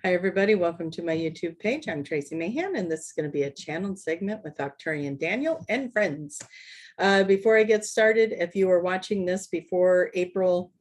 Hi, everybody. Welcome to my YouTube page. I'm Tracie Mahan, and this is going to be a channeled segment with Arcturian Daniel and Friends. Before I get started, if you are watching this before April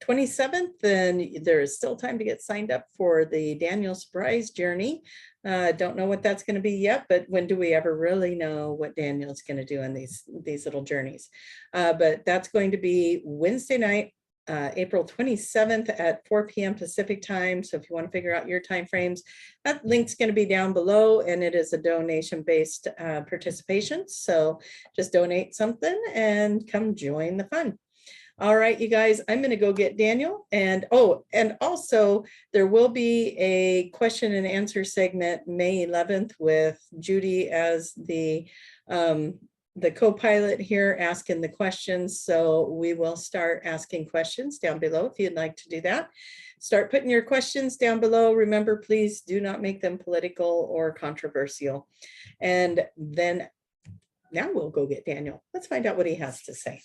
27th, then there is still time to get signed up for the Daniel Surprise Journey. Don't know what that's going to be yet, but when do we ever really know what Daniel's going to do in these little journeys? But that's going to be Wednesday night, April 27th at 4 p.m. Pacific time. So if you want to figure out your time frames, that link's going to be down below, and it is a donation-based participation. So just donate something and come join the fun. All right, you guys, I'm going to go get Daniel. And and also there will be a question and answer segment May 11th with Judy as the co-pilot here asking the questions. So we will start asking questions down below if you'd like to do that. Start putting your questions down below. Remember, please do not make them political or controversial. And then now we'll go get Daniel. Let's find out what he has to say.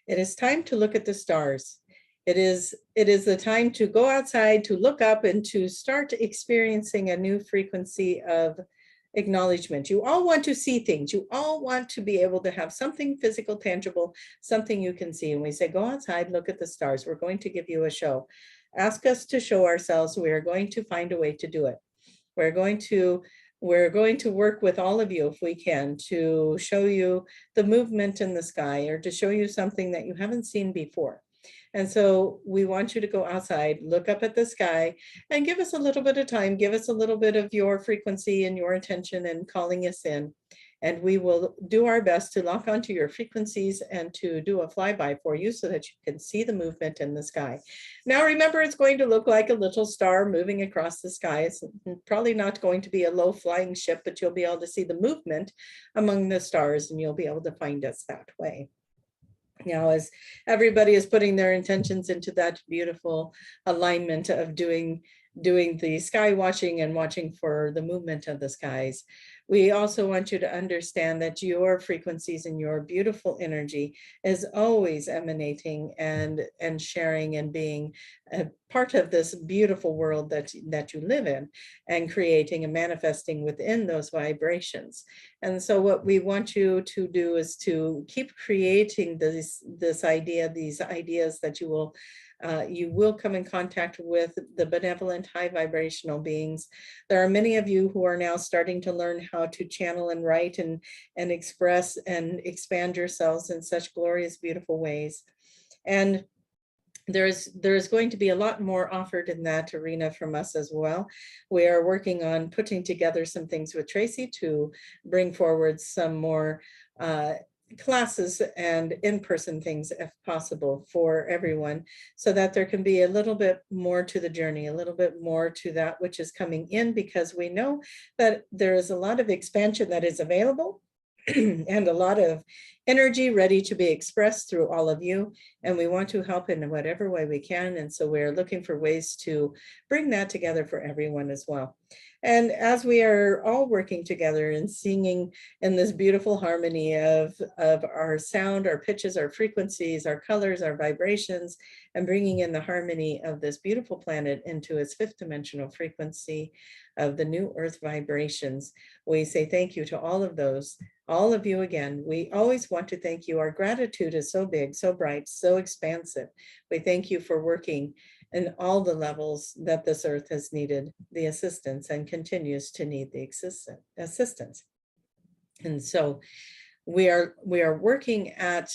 It is time to look at the stars. It is the time to go outside, to look up, and to start experiencing a new frequency of acknowledgement. You all want to see things. You all want to be able to have something physical, tangible, something you can see. And we say, go outside, look at the stars. We're going to give you a show. Ask us to show ourselves. We are going to find a way to do it. We're going to work with all of you if we can to show you the movement in the sky or to show you something that you haven't seen before. And so we want you to go outside, look up at the sky, and give us a little bit of time, give us a little bit of your frequency and your attention and calling us in. And we will do our best to lock onto your frequencies and to do a flyby for you so that you can see the movement in the sky. Now, remember, it's going to look like a little star moving across the sky. It's probably not going to be a low flying ship, but you'll be able to see the movement among the stars and you'll be able to find us that way. Now, as everybody is putting their intentions into that beautiful alignment of doing the sky watching and watching for the movement of the skies, we also want you to understand that your frequencies and your beautiful energy is always emanating and sharing and being a part of this beautiful world that you live in, and creating and manifesting within those vibrations. And so what we want you to do is to keep creating these ideas that you will come in contact with the benevolent high vibrational beings. There are many of you who are now starting to learn how to channel and write and express and expand yourselves in such glorious, beautiful ways. And there's going to be a lot more offered in that arena from us as well. We are working on putting together some things with Tracie to bring forward some more classes and in-person things if possible for everyone, so that there can be a little bit more to the journey, a little bit more to that which is coming in, because we know that there is a lot of expansion that is available and a lot of energy ready to be expressed through all of you. And we want to help in whatever way we can. And so we're looking for ways to bring that together for everyone as well. And as we are all working together and singing in this beautiful harmony of our sound, our pitches, our frequencies, our colors, our vibrations, and bringing in the harmony of this beautiful planet into its fifth dimensional frequency of the new earth vibrations, we say thank you to all of those. All of you again, we always want to thank you. Our gratitude is so big, so bright, so expansive. We thank you for working in all the levels that this earth has needed the assistance and continues to need the assistance. And so we are working at,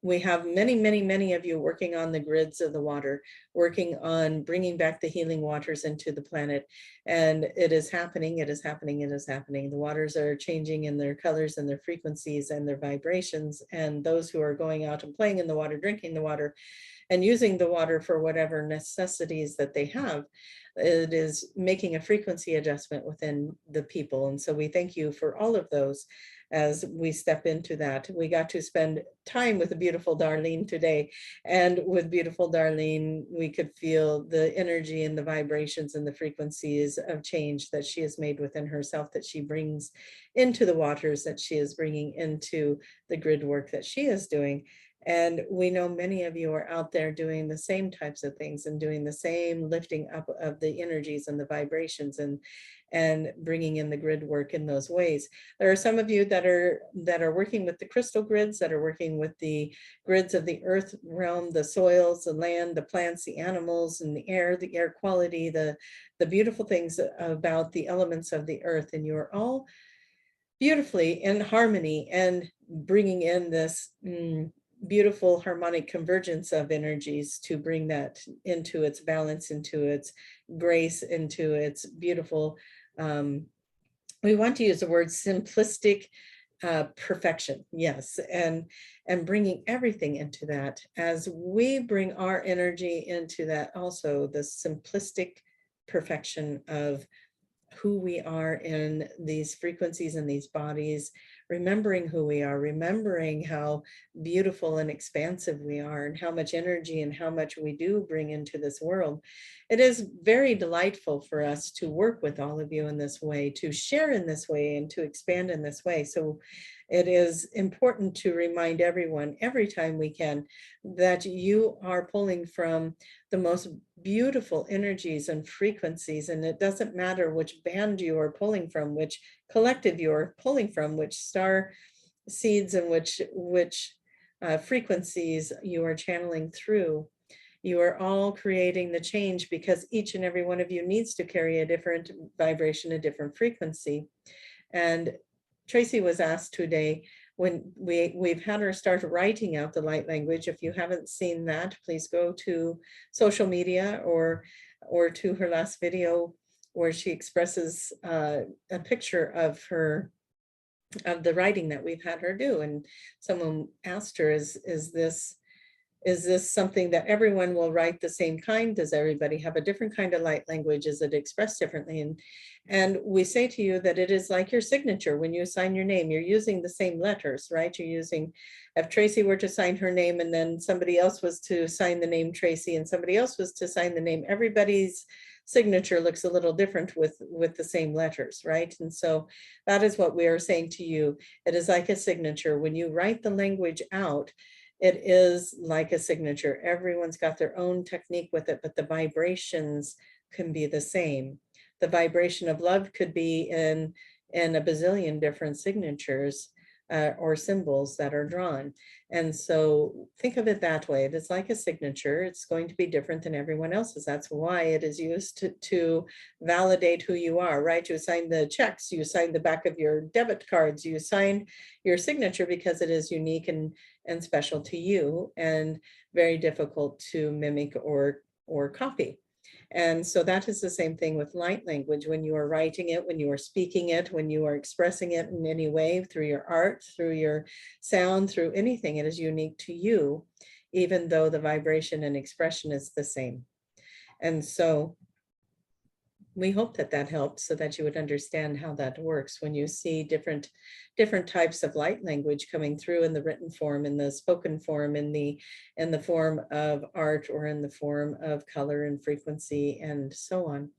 we have many of you working on the grids of the water, working on bringing back the healing waters into the planet. And it is happening, it is happening, it is happening. The waters are changing in their colors and their frequencies and their vibrations. And those who are going out and playing in the water, drinking the water, and using the water for whatever necessities that they have, it is making a frequency adjustment within the people. And so we thank you for all of those. as we step into that. We got to spend time with the beautiful Darlene today. And with beautiful Darlene, we could feel the energy and the vibrations and the frequencies of change that she has made within herself, that she brings into the waters, that she is bringing into the grid work that she is doing. And we know many of you are out there doing the same types of things and doing the same lifting up of the energies and the vibrations and bringing in the grid work in those ways. There are some of you that are working with the crystal grids, that are working with the grids of the earth realm, the soils, the land, the plants, the animals, and the air quality, the beautiful things about the elements of the earth. And you're all beautifully in harmony and bringing in this beautiful harmonic convergence of energies to bring that into its balance, into its grace, into its beautiful, we want to use the word simplistic perfection, yes, and bringing everything into that. As we bring our energy into that, also the simplistic perfection of who we are in these frequencies and these bodies, remembering who we are, remembering how beautiful and expansive we are, and how much energy and how much we do bring into this world. It is very delightful for us to work with all of you in this way, to share in this way, and to expand in this way. So it is important to remind everyone every time we can that you are pulling from the most beautiful energies and frequencies, and it doesn't matter which band you are pulling from, which collective you're pulling from, which star seeds and which frequencies you are channeling through. You are all creating the change because each and every one of you needs to carry a different vibration, a different frequency. And Tracie was asked today, when we've had her start writing out the light language. If you haven't seen that, please go to social media or to her last video where she expresses a picture of the writing that we've had her do. And someone asked her, is this something that everyone will write the same kind? Does everybody have a different kind of light language? Is it expressed differently? And we say to you that it is like your signature. When you sign your name, you're using the same letters, right? You're using, if Tracie were to sign her name and then somebody else was to sign the name Tracie and somebody else was to sign the name, everybody's signature looks a little different with the same letters, right? And so that is what we are saying to you. It is like a signature. When you write the language out, it is like a signature. Everyone's got their own technique with it, but the vibrations can be the same. The vibration of love could be in a bazillion different signatures or symbols that are drawn. And so think of it that way. It is like a signature. It's going to be different than everyone else's. That's why it is used to validate who you are, right? You sign the checks, you sign the back of your debit cards, you sign your signature because it is unique and special to you and very difficult to mimic or copy. And so that is the same thing with light language. When you are writing it, when you are speaking it, when you are expressing it in any way through your art, through your sound, through anything, it is unique to you, even though the vibration and expression is the same. And so we hope that that helps so that you would understand how that works when you see different types of light language coming through in the written form, in the spoken form, in the form of art, or in the form of color and frequency and so on.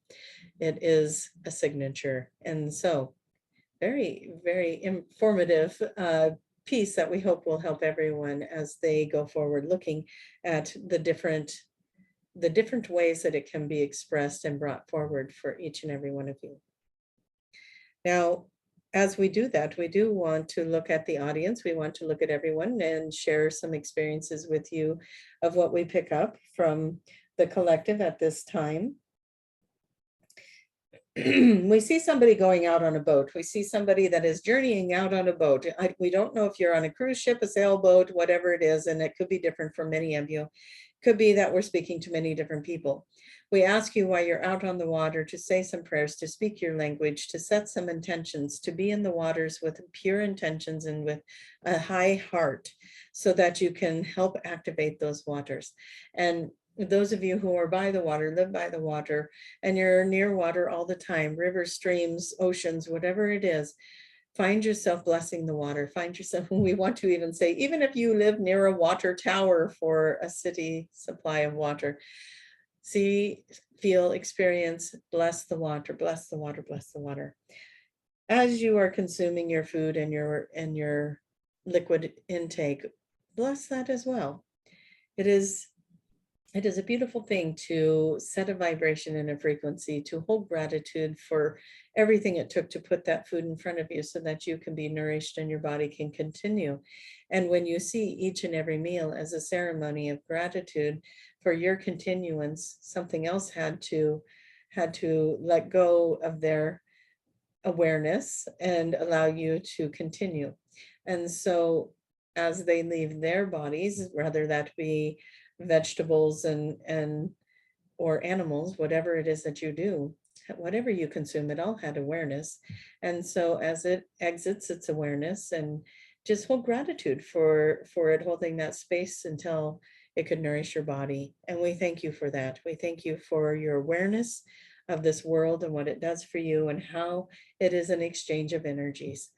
It is a signature. And so very, very informative piece that we hope will help everyone as they go forward looking at the different ways that it can be expressed and brought forward for each and every one of you. Now, as we do that, we do want to look at the audience. We want to look at everyone and share some experiences with you of what we pick up from the collective at this time. We see somebody going out on a boat. We see somebody that is journeying out on a boat. We don't know if you're on a cruise ship, a sailboat, whatever it is, and it could be different for many of you. Could be that we're speaking to many different people. We ask you while you're out on the water to say some prayers, to speak your language, to set some intentions, to be in the waters with pure intentions and with a high heart so that you can help activate those waters. And those of you who are by the water, live by the water, and you're near water all the time, rivers, streams, oceans, whatever it is, Find yourself blessing the water. Find yourself, we want to even say, even if you live near a water tower for a city supply of water, see, feel, experience, bless the water, bless the water, bless the water. As you are consuming your food and your liquid intake, bless that as well. It is a beautiful thing to set a vibration and a frequency, to hold gratitude for everything it took to put that food in front of you so that you can be nourished and your body can continue. And when you see each and every meal as a ceremony of gratitude for your continuance, something else had to let go of their awareness and allow you to continue. And so as they leave their bodies, whether that be vegetables and or animals, whatever it is that you do, whatever you consume, it all had awareness. And so as it exits its awareness, and just hold gratitude for it holding that space until it could nourish your body. And we thank you for that. We thank you for your awareness of this world and what it does for you, and how it is an exchange of energies,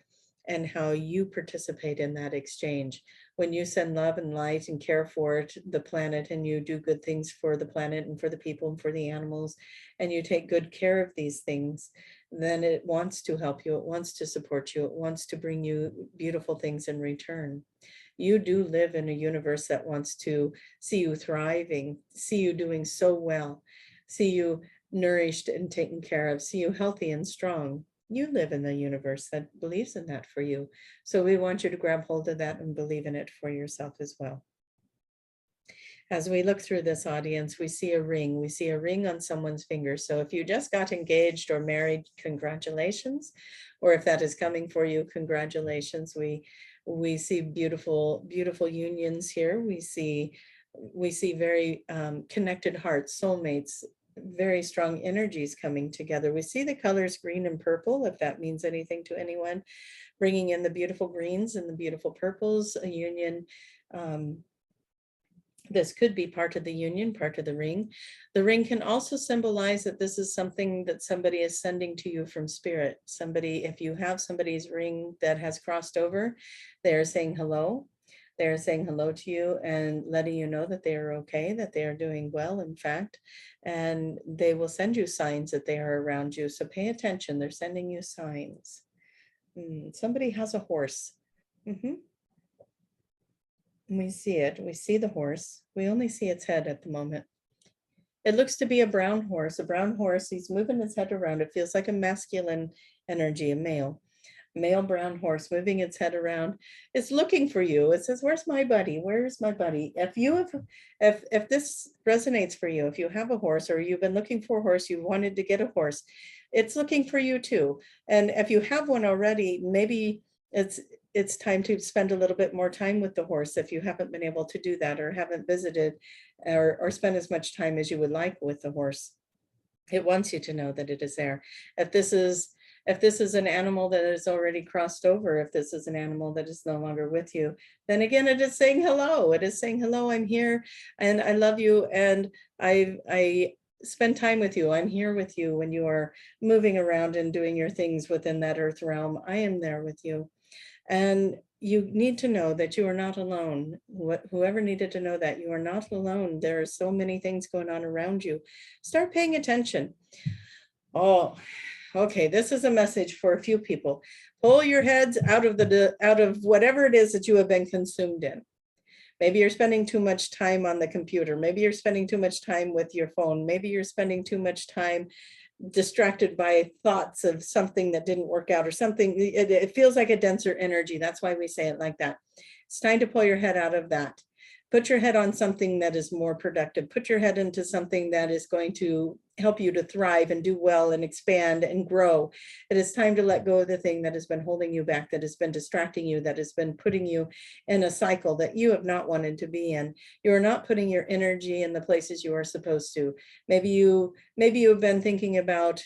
and how you participate in that exchange. When you send love and light and care for it, the planet, and you do good things for the planet and for the people and for the animals, and you take good care of these things, then it wants to help you. It wants to support you. It wants to bring you beautiful things in return. You do live in a universe that wants to see you thriving, see you doing so well, see you nourished and taken care of, see you healthy and strong. You live in the universe that believes in that for you. So we want you to grab hold of that and believe in it for yourself as well. As we look through this audience, we see a ring. We see a ring on someone's finger. So if you just got engaged or married, congratulations. Or if that is coming for you, congratulations. We see beautiful, beautiful unions here. We see very connected hearts, soulmates, very strong energies coming together. We see the colors green and purple, if that means anything to anyone, bringing in the beautiful greens and the beautiful purples, a union. This could be part of the union, part of the ring. The ring can also symbolize that this is something that somebody is sending to you from spirit. Somebody, if you have somebody's ring that has crossed over, they're saying hello. They're saying hello to you and letting you know that they are okay, that they are doing well, in fact, and they will send you signs that they are around you. So pay attention. They're sending you signs. Somebody has a horse. We see it. We see the horse. We only see its head at the moment. It looks to be a brown horse. A brown horse. He's moving his head around. It feels like a masculine energy, a male brown horse moving its head around. It's looking for you. It says, "Where's my buddy? Where's my buddy?" If this resonates for you, if you have a horse or you've been looking for a horse, you wanted to get a horse, it's looking for you too. And if you have one already, maybe it's time to spend a little bit more time with the horse if you haven't been able to do that, or haven't visited or spent as much time as you would like with the horse. It wants you to know that it is there. If this is an animal that has already crossed over, if this is an animal that is no longer with you, then again, it is saying hello. It is saying, hello, I'm here and I love you. And I spend time with you. I'm here with you when you are moving around and doing your things within that earth realm. I am there with you. And you need to know that you are not alone. Whoever needed to know that you are not alone. There are so many things going on around you. Start paying attention. Oh, okay. This is a message for a few people. Pull your heads out of whatever it is that you have been consumed in. Maybe you're spending too much time on the computer. Maybe you're spending too much time with your phone. Maybe you're spending too much time distracted by thoughts of something that didn't work out or something. It feels like a denser energy. That's why we say it like that. It's time to pull your head out of that. Put your head on something that is more productive. Put your head into something that is going to help you to thrive and do well and expand and grow. It is time to let go of the thing that has been holding you back, that has been distracting you, that has been putting you in a cycle that you have not wanted to be in. You are not putting your energy in the places you are supposed to. Maybe you have been thinking about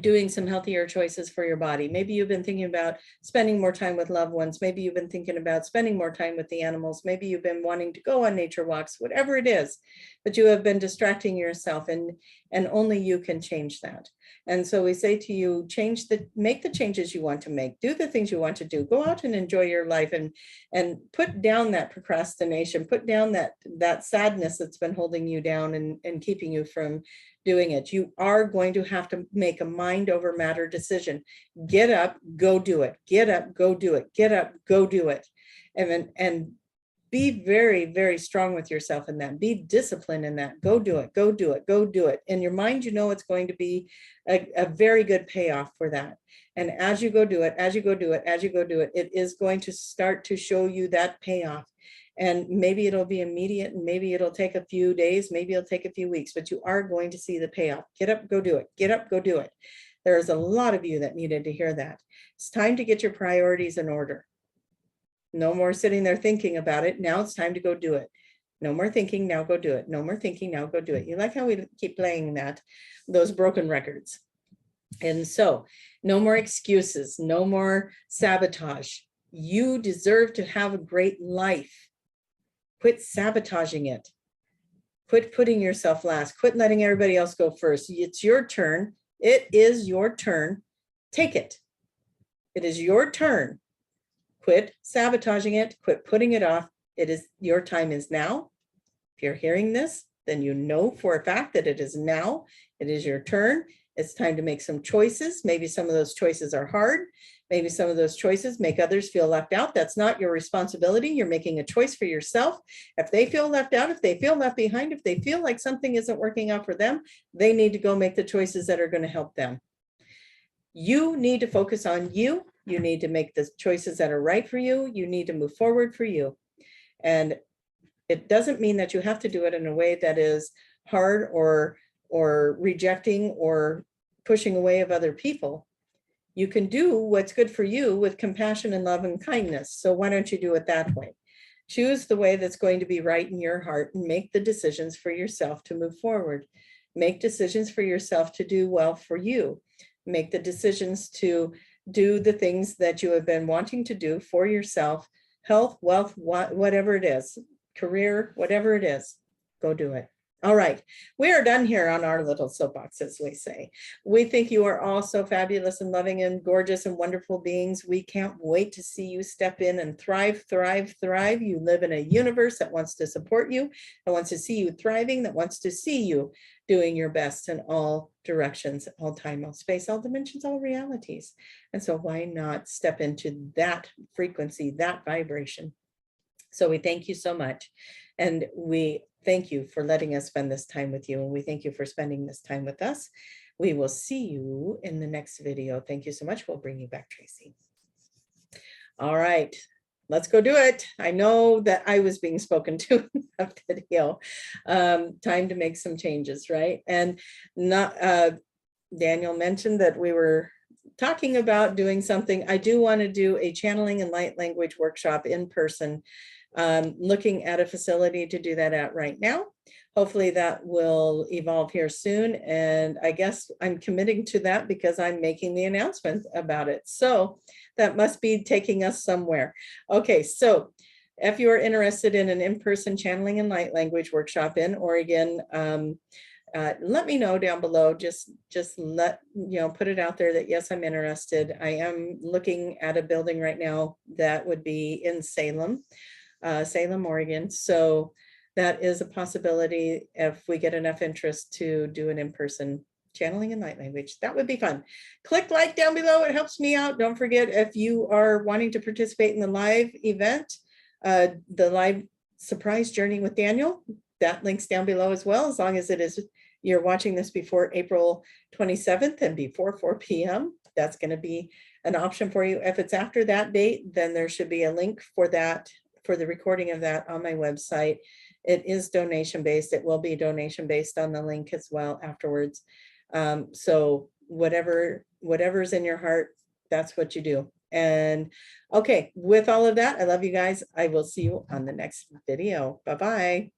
doing some healthier choices for your body. Maybe you've been thinking about spending more time with loved ones. Maybe you've been thinking about spending more time with the animals. Maybe you've been wanting to go on nature walks, whatever it is, but you have been distracting yourself, and only you can change that. And so we say to you, make the changes you want to make, do the things you want to do, go out and enjoy your life, and put down that procrastination, put down that sadness that's been holding you down and keeping you from doing it. You are going to have to make a mind over matter decision. Get up, go do it. Get up, go do it. Get up, go do it. And be very, very strong with yourself in that. Be disciplined in that. Go do it, go do it, go do it. In your mind, you know it's going to be a very good payoff for that. And as you go do it, as you go do it, as you go do it, it is going to start to show you that payoff. And maybe it'll be immediate, and maybe it'll take a few days, maybe it'll take a few weeks, but you are going to see the payoff. Get up, go do it. Get up, go do it. There's a lot of you that needed to hear that. It's time to get your priorities in order. No more sitting there thinking about it. Now it's time to go do it. No more thinking, now go do it. No more thinking, now go do it. You like how we keep playing those broken records. And so no more excuses, no more sabotage. You deserve to have a great life. Quit sabotaging it. Quit putting yourself last. Quit letting everybody else go first. It's your turn. It is your turn. Take it. It is your turn. Quit sabotaging it. Quit putting it off. Your time is now. If you're hearing this, then you know for a fact that it is now. It is your turn. It's time to make some choices. Maybe some of those choices are hard. Maybe some of those choices make others feel left out. That's not your responsibility. You're making a choice for yourself. If they feel left out, if they feel left behind, if they feel like something isn't working out for them, they need to go make the choices that are going to help them. You need to focus on you. You need to make the choices that are right for you. You need to move forward for you. And it doesn't mean that you have to do it in a way that is hard or rejecting or pushing away of other people. You can do what's good for you with compassion and love and kindness. So why don't you do it that way? Choose the way that's going to be right in your heart and make the decisions for yourself to move forward. Make decisions for yourself to do well for you. Make the decisions to do the things that you have been wanting to do for yourself, health, wealth, whatever it is, career, whatever it is, go do it. All right, we are done here on our little soapbox, as we say. We think you are all so fabulous and loving and gorgeous and wonderful beings. We can't wait to see you step in and thrive, thrive, thrive. You live in a universe that wants to support you, that wants to see you thriving, that wants to see you doing your best in all directions, all time, all space, all dimensions, all realities. And so why not step into that frequency, that vibration? So we thank you so much. And we thank you for letting us spend this time with you. And we thank you for spending this time with us. We will see you in the next video. Thank you so much. We'll bring you back, Tracie. All right, let's go do it. I know that I was being spoken to in that video. Time to make some changes, right? And Daniel mentioned that we were talking about doing something. I do want to do a channeling and light language workshop in person. Looking at a facility to do that at right now. Hopefully that will evolve here soon. And I guess I'm committing to that because I'm making the announcement about it. So that must be taking us somewhere. Okay, so if you're interested in an in-person channeling and light language workshop in Oregon, let me know down below. Just let, put it out there that yes, I'm interested. I am looking at a building right now that would be in Salem, Oregon. So that is a possibility if we get enough interest to do an in-person channeling and light language. That would be fun. Click like down below. It helps me out. Don't forget, if you are wanting to participate in the live event, the live surprise journey with Daniel, that link's down below as well, as long as you're watching this before April 27th and before 4 p.m. That's going to be an option for you. If it's after that date, then there should be a link for that, for the recording of that on my website. It is donation based. It will be donation based on the link as well afterwards. So whatever's in your heart, that's what you do. And okay, with all of that, I love you guys. I will see you on the next video. Bye-bye.